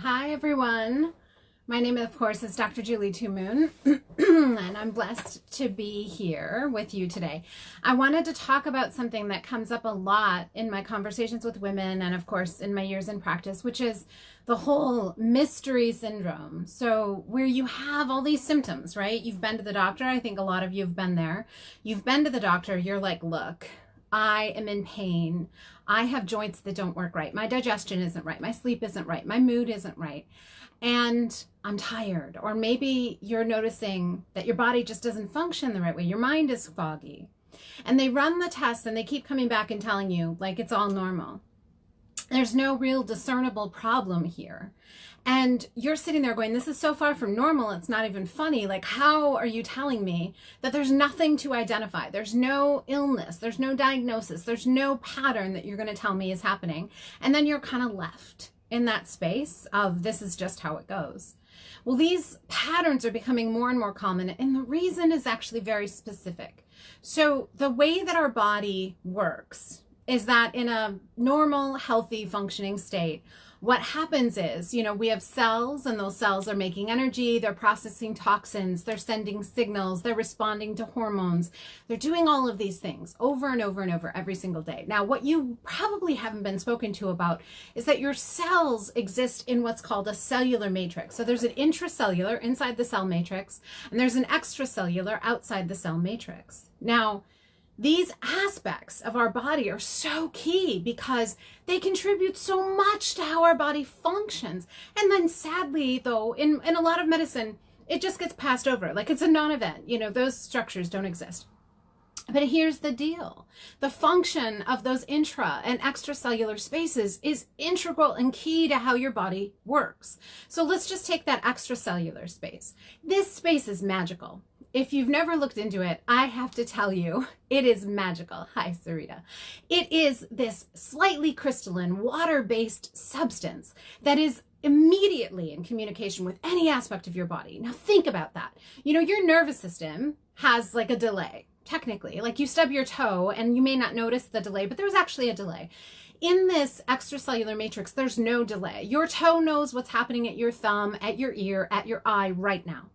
Hi everyone. My name, of course, is Dr. Julie Two Moon, and I'm blessed to be here with you today. I wanted to talk about something that comes up a lot in my conversations with women and, of course, in my years in practice, which is the whole mystery syndrome. So where you have all these symptoms, right? You've been to the doctor. I think a lot of you have been there. You've been to the doctor. You're like, look, I am in pain. I have joints that don't work right. My digestion isn't right. My sleep isn't right. My mood isn't right. And I'm tired. Or maybe you're noticing that your body just doesn't function the right way. Your mind is foggy. And they run the test and they keep coming back and telling you like it's all normal. There's no real discernible problem here. And you're sitting there going, this is so far from normal, it's not even funny. Like, how are you telling me that there's nothing to identify? There's no illness, there's no diagnosis, there's no pattern that you're going to tell me is happening. And then you're kind of left in that space of this is just how it goes. Well, these patterns are becoming more and more common, and the reason is actually very specific. So the way that our body works is that in a normal, healthy, functioning state, what happens is, we have cells, and those cells are making energy, they're processing toxins, they're sending signals, they're responding to hormones. They're doing all of these things over and over and over every single day. Now, what you probably haven't been spoken to about is that your cells exist in what's called a cellular matrix. So there's an intracellular inside the cell matrix, and there's an extracellular outside the cell matrix. Now, these aspects of our body are so key because they contribute so much to how our body functions. And then sadly, though, in a lot of medicine, it just gets passed over. Like it's a non-event. Those structures don't exist. But here's the deal. The function of those intra and extracellular spaces is integral and key to how your body works. So let's just take that extracellular space. This space is magical. If you've never looked into it, I have to tell you, it is magical. Hi, Sarita. It is this slightly crystalline, water-based substance that is immediately in communication with any aspect of your body. Now think about that. Your nervous system has like a delay, technically. Like you stub your toe and you may not notice the delay, but there's actually a delay. In this extracellular matrix, there's no delay. Your toe knows what's happening at your thumb, at your ear, at your eye right now.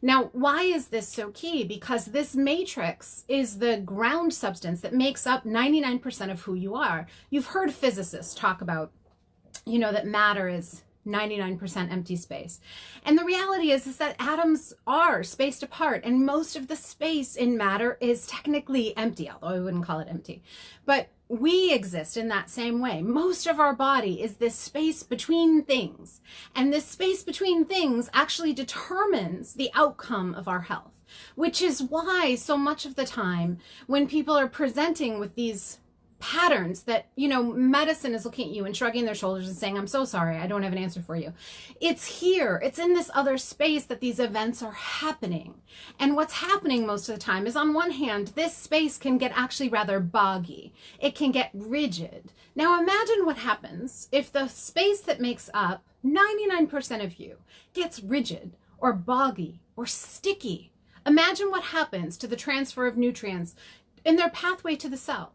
Now, why is this so key? Because this matrix is the ground substance that makes up 99% of who you are. You've heard physicists talk about, that matter is 99% empty space. And the reality is that atoms are spaced apart, and most of the space in matter is technically empty, although I wouldn't call it empty. But we exist in that same way. Most of our body is this space between things. And this space between things actually determines the outcome of our health, which is why so much of the time when people are presenting with these patterns that, medicine is looking at you and shrugging their shoulders and saying, I'm so sorry, I don't have an answer for you. It's here, it's in this other space that these events are happening. And what's happening most of the time is, on one hand, this space can get actually rather boggy. It can get rigid. Now imagine what happens if the space that makes up 99% of you gets rigid or boggy or sticky. Imagine what happens to the transfer of nutrients in their pathway to the cell.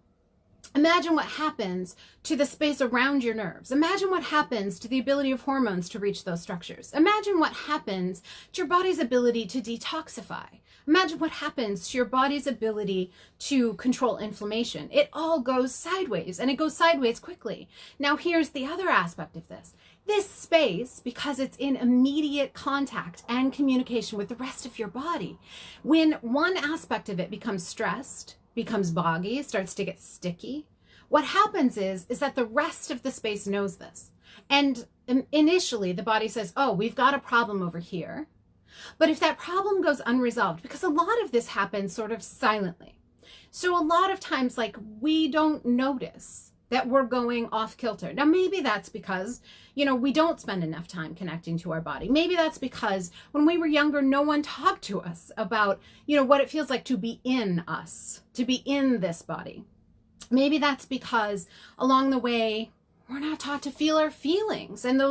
Imagine what happens to the space around your nerves. Imagine what happens to the ability of hormones to reach those structures. Imagine what happens to your body's ability to detoxify. Imagine what happens to your body's ability to control inflammation. It all goes sideways, and it goes sideways quickly. Now, here's the other aspect of this. This space, because it's in immediate contact and communication with the rest of your body, when one aspect of it becomes stressed, becomes boggy, starts to get sticky, what happens is that the rest of the space knows this. And initially the body says, oh, we've got a problem over here. But if that problem goes unresolved, because a lot of this happens sort of silently. So a lot of times, we don't notice that we're going off kilter. Now, maybe that's because, we don't spend enough time connecting to our body. Maybe that's because when we were younger, no one talked to us about, what it feels like to be in us, to be in this body. Maybe that's because along the way, we're not taught to feel our feelings. And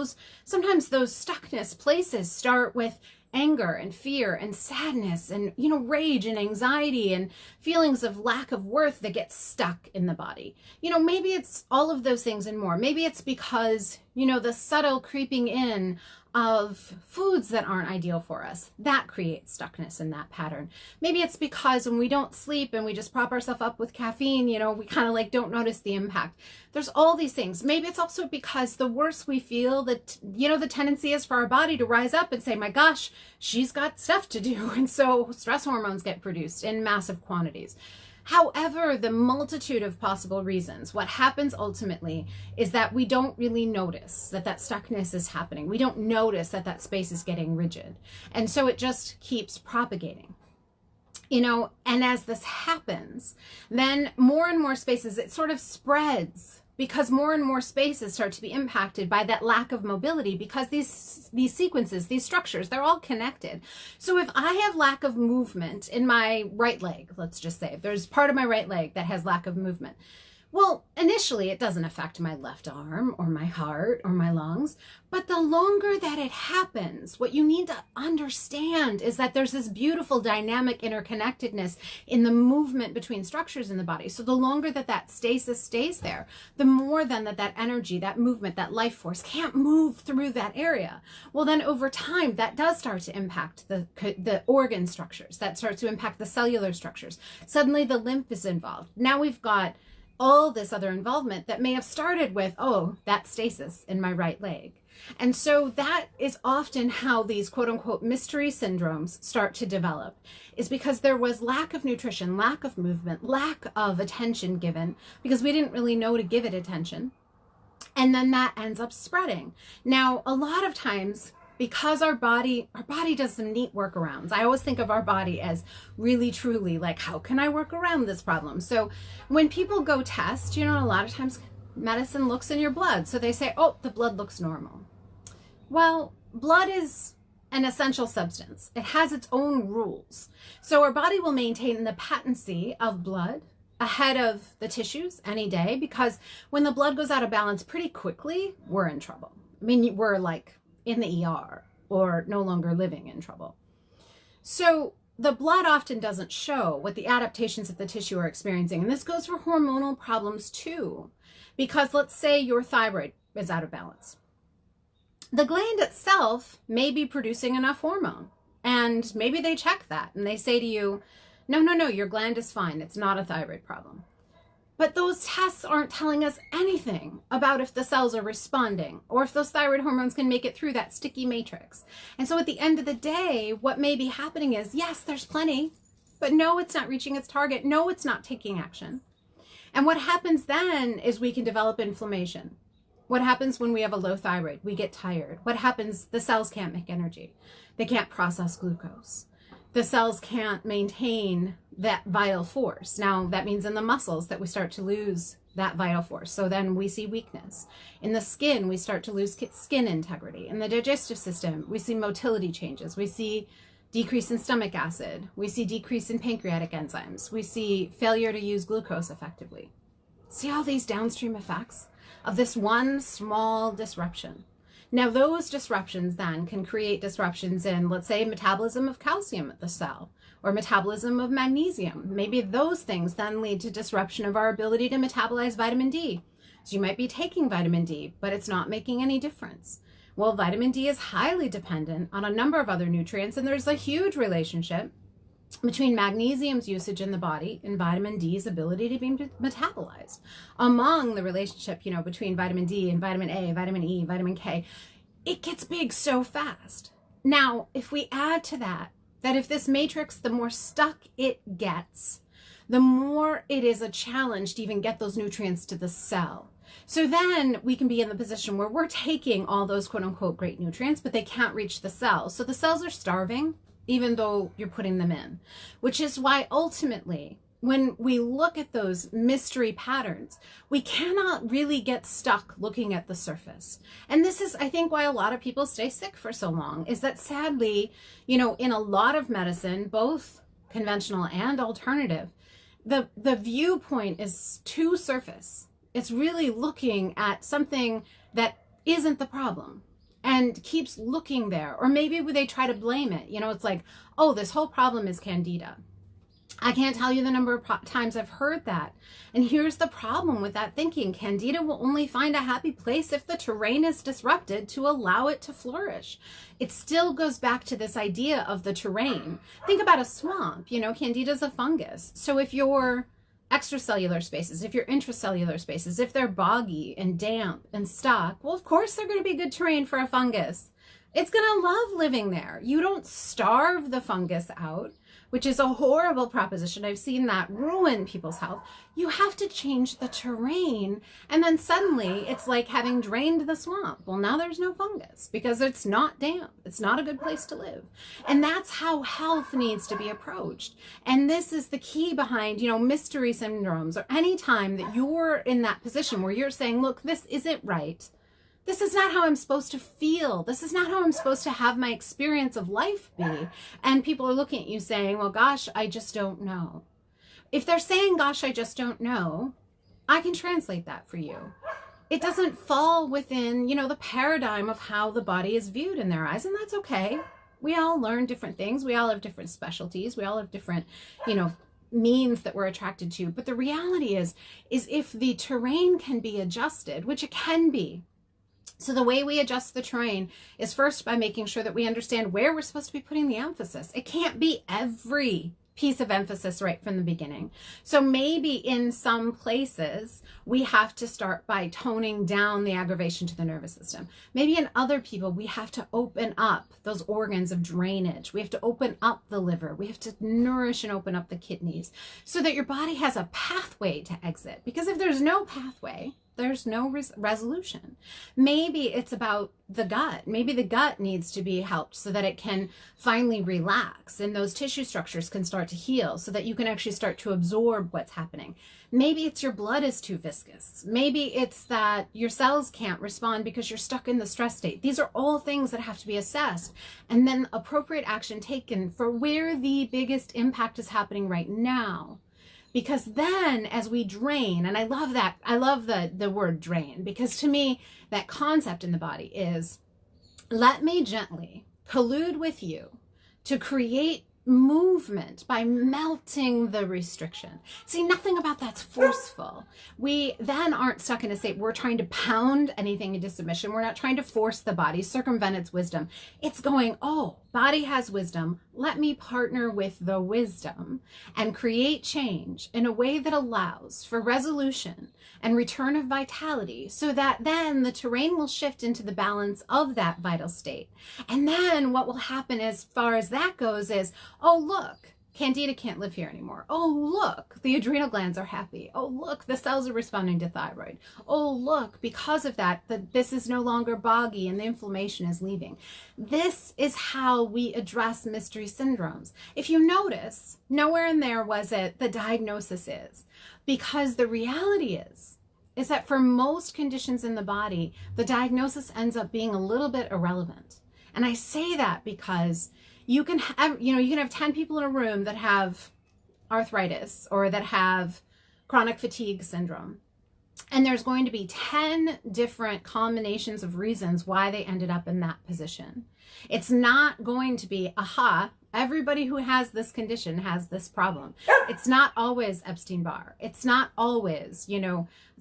sometimes those stuckness places start with anger and fear and sadness and, rage and anxiety and feelings of lack of worth that get stuck in the body. Maybe it's all of those things and more. Maybe it's because the subtle creeping in of foods that aren't ideal for us. That creates stuckness in that pattern. Maybe it's because when we don't sleep and we just prop ourselves up with caffeine, we kind of like don't notice the impact. There's all these things. Maybe it's also because the worse we feel, that, the tendency is for our body to rise up and say, my gosh, she's got stuff to do. And so stress hormones get produced in massive quantities. However, the multitude of possible reasons, what happens ultimately is that we don't really notice that stuckness is happening. We don't notice that space is getting rigid. And so it just keeps propagating. And as this happens, then more and more spaces, it sort of spreads, because more and more spaces start to be impacted by that lack of mobility, because these sequences, these structures, they're all connected. So if I have lack of movement in my right leg, let's just say, if there's part of my right leg that has lack of movement, well, initially it doesn't affect my left arm or my heart or my lungs, but the longer that it happens, what you need to understand is that there's this beautiful dynamic interconnectedness in the movement between structures in the body. So the longer that stasis stays there, the more then that energy, that movement, that life force can't move through that area. Well, then over time, that does start to impact the organ structures. That starts to impact the cellular structures. Suddenly the lymph is involved. Now we've got all this other involvement that may have started with, oh, that stasis in my right leg. And so that is often how these quote unquote mystery syndromes start to develop, is because there was lack of nutrition, lack of movement, lack of attention given, because we didn't really know to give it attention. And then that ends up spreading. Now, a lot of times, because our body does some neat workarounds. I always think of our body as really, truly like, how can I work around this problem? So when people go test, a lot of times medicine looks in your blood. So they say, oh, the blood looks normal. Well, blood is an essential substance. It has its own rules. So our body will maintain the patency of blood ahead of the tissues any day, because when the blood goes out of balance pretty quickly, we're in trouble. I mean, we're like in the ER or no longer living in trouble. So the blood often doesn't show what the adaptations of the tissue are experiencing. And this goes for hormonal problems too, because let's say your thyroid is out of balance. The gland itself may be producing enough hormone, and maybe they check that and they say to you, no, your gland is fine. It's not a thyroid problem. But those tests aren't telling us anything about if the cells are responding or if those thyroid hormones can make it through that sticky matrix. And so at the end of the day, what may be happening is, yes, there's plenty, but no, it's not reaching its target. No, it's not taking action. And what happens then is we can develop inflammation. What happens when we have a low thyroid? We get tired. What happens? The cells can't make energy. They can't process glucose. The cells can't maintain that vital force. Now, that means in the muscles that we start to lose that vital force. So then we see weakness. In the skin, we start to lose skin integrity. In the digestive system, we see motility changes. We see decrease in stomach acid. We see decrease in pancreatic enzymes. We see failure to use glucose effectively. See all these downstream effects of this one small disruption. Now, those disruptions then can create disruptions in, let's say, metabolism of calcium at the cell or metabolism of magnesium. Maybe those things then lead to disruption of our ability to metabolize vitamin D. So you might be taking vitamin D, but it's not making any difference. Well, vitamin D is highly dependent on a number of other nutrients, and there's a huge relationship between magnesium's usage in the body and vitamin D's ability to be metabolized. Among the relationship, between vitamin D and vitamin A, vitamin E, vitamin K, it gets big so fast. Now, if we add to that if this matrix, the more stuck it gets, the more it is a challenge to even get those nutrients to the cell. So then we can be in the position where we're taking all those quote unquote great nutrients, but they can't reach the cells. So the cells are starving, even though you're putting them in, which is why ultimately, when we look at those mystery patterns, we cannot really get stuck looking at the surface. And this is, I think, why a lot of people stay sick for so long, is that sadly, in a lot of medicine, both conventional and alternative, the viewpoint is too surface. It's really looking at something that isn't the problem and keeps looking there. Or maybe they try to blame it. It's like, oh, this whole problem is Candida. I can't tell you the number of times I've heard that. And here's the problem with that thinking. Candida will only find a happy place if the terrain is disrupted to allow it to flourish. It still goes back to this idea of the terrain. Think about a swamp. You know, Candida is a fungus. So if your extracellular spaces, if your intracellular spaces, if they're boggy and damp and stuck, well, of course they're going to be good terrain for a fungus. It's going to love living there. You don't starve the fungus out, which is a horrible proposition. I've seen that ruin people's health. You have to change the terrain, and then suddenly it's like having drained the swamp. Well, now there's no fungus because it's not damp. It's not a good place to live. And that's how health needs to be approached. And this is the key behind, you know, mystery syndromes, or any time that you're in that position where you're saying, look, this isn't right. This is not how I'm supposed to feel. This is not how I'm supposed to have my experience of life be. And people are looking at you saying, well, gosh, I just don't know. If they're saying, gosh, I just don't know, I can translate that for you. It doesn't fall within, you know, the paradigm of how the body is viewed in their eyes, and that's okay. We all learn different things. We all have different specialties. We all have different, you know, means that we're attracted to. But the reality is if the terrain can be adjusted, which it can be. So the way we adjust the terrain is first by making sure that we understand where we're supposed to be putting the emphasis. It can't be every piece of emphasis right from the beginning. So maybe in some places we have to start by toning down the aggravation to the nervous system. Maybe in other people we have to open up those organs of drainage. We have to open up the liver. We have to nourish and open up the kidneys so that your body has a pathway to exit. Because if there's no pathway, there's no resolution. Maybe it's about the gut. Maybe the gut needs to be helped so that it can finally relax and those tissue structures can start to heal so that you can actually start to absorb what's happening. Maybe it's your blood is too viscous. Maybe it's that your cells can't respond because you're stuck in the stress state. These are all things that have to be assessed and then appropriate action taken for where the biggest impact is happening right now. Because then as we drain, and I love that, I love the word drain, because to me, that concept in the body is, let me gently collude with you to create movement by melting the restriction. See, nothing about that's forceful. We then aren't stuck in a state we're trying to pound anything into submission. We're not trying to force the body, circumvent its wisdom. It's going, oh, body has wisdom. Let me partner with the wisdom and create change in a way that allows for resolution and return of vitality so that then the terrain will shift into the balance of that vital state. And then what will happen as far as that goes is, oh, look, Candida can't live here anymore. Oh, look, the adrenal glands are happy. Oh, look, the cells are responding to thyroid. Oh, look, because of that, this is no longer boggy and the inflammation is leaving. This is how we address mystery syndromes. If you notice, nowhere in there was it the diagnosis is, because the reality is that for most conditions in the body, the diagnosis ends up being a little bit irrelevant. And I say that because you can have, you can have 10 people in a room that have arthritis or that have chronic fatigue syndrome. And there's going to be 10 different combinations of reasons why they ended up in that position. It's not going to be, aha, everybody who has this condition has this problem. It's not always Epstein-Barr. It's not always,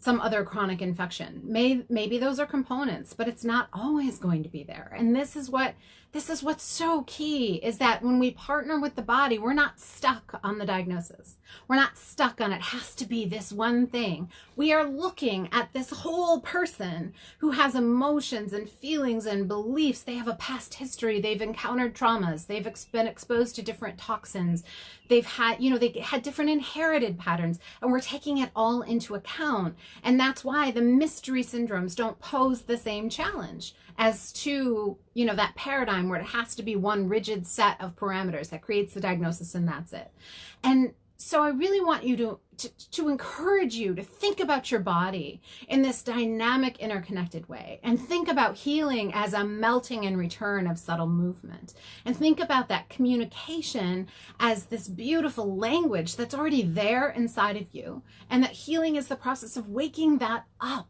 some other chronic infection. Maybe those are components, but it's not always going to be there. And this is what's so key, is that when we partner with the body, we're not stuck on the diagnosis. We're not stuck on it has to be this one thing. We are looking at this whole person who has emotions and feelings and beliefs. They have a past history. They've encountered traumas. They've been exposed to different toxins. They've had, they had different inherited patterns, and we're taking it all into account. And that's why the mystery syndromes don't pose the same challenge as to, that paradigm where it has to be one rigid set of parameters that creates the diagnosis and that's it. And so I really want you to encourage you to think about your body in this dynamic, interconnected way, and think about healing as a melting and return of subtle movement, and think about that communication as this beautiful language that's already there inside of you, and that healing is the process of waking that up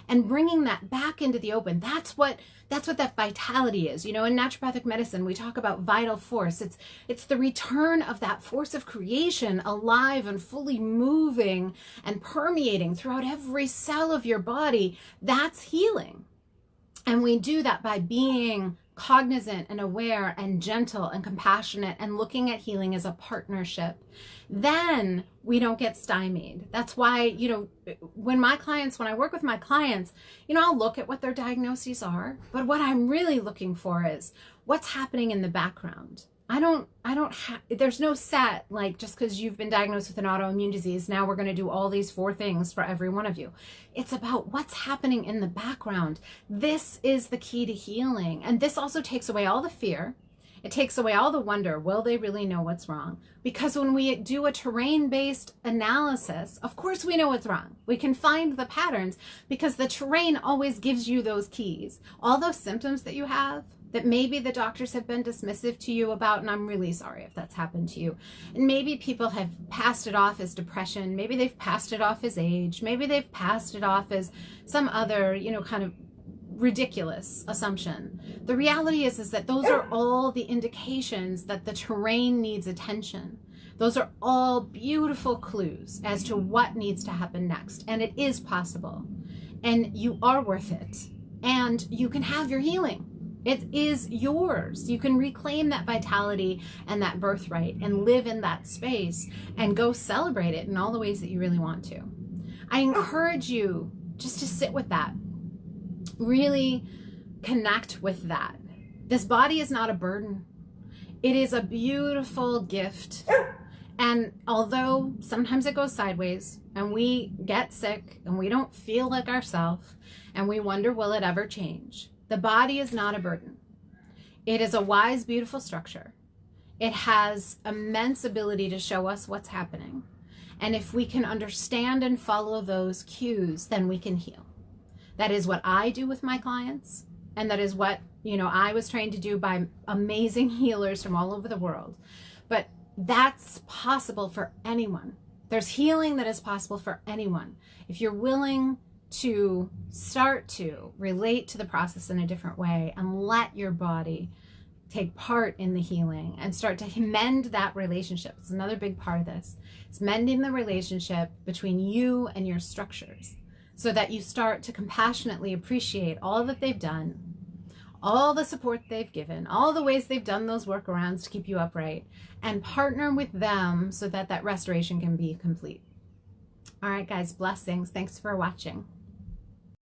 and bringing that back into the open. That's what that vitality is. You know, in naturopathic medicine, we talk about vital force. It's the return of that force of creation alive and fully moving and permeating throughout every cell of your body. That's healing. And we do that by being cognizant and aware and gentle and compassionate and looking at healing as a partnership. Then we don't get stymied. That's why, you know, when I work with my clients, you know, I'll look at what their diagnoses are, but what I'm really looking for is what's happening in the background. There's no set, like, just because you've been diagnosed with an autoimmune disease, now we're going to do all these 4 things for every one of you. It's about what's happening in the background. This is the key to healing. And this also takes away all the fear. It takes away all the wonder, will they really know what's wrong? Because when we do a terrain-based analysis, of course we know what's wrong. We can find the patterns because the terrain always gives you those keys. All those symptoms that you have, that maybe the doctors have been dismissive to you about, and I'm really sorry if that's happened to you. And maybe people have passed it off as depression. Maybe they've passed it off as age. Maybe they've passed it off as some other, you know, kind of ridiculous assumption. The reality is that those are all the indications that the terrain needs attention. Those are all beautiful clues as to what needs to happen next. And it is possible. And you are worth it. And you can have your healing. It is yours. You can reclaim that vitality and that birthright and live in that space and go celebrate it in all the ways that you really want to. I encourage you just to sit with that. Really connect with that. This body is not a burden. It is a beautiful gift. And although sometimes it goes sideways and we get sick and we don't feel like ourselves and we wonder, will it ever change? The body is not a burden. It is a wise, beautiful structure. It has immense ability to show us what's happening. And if we can understand and follow those cues, then we can heal. That is what I do with my clients. And that is what, you know, I was trained to do by amazing healers from all over the world. But that's possible for anyone. There's healing that is possible for anyone. If you're willing to start to relate to the process in a different way and let your body take part in the healing and start to mend that relationship. It's another big part of this. It's mending the relationship between you and your structures so that you start to compassionately appreciate all that they've done, all the support they've given, all the ways they've done those workarounds to keep you upright, and partner with them so that that restoration can be complete. All right, guys, blessings. Thanks for watching.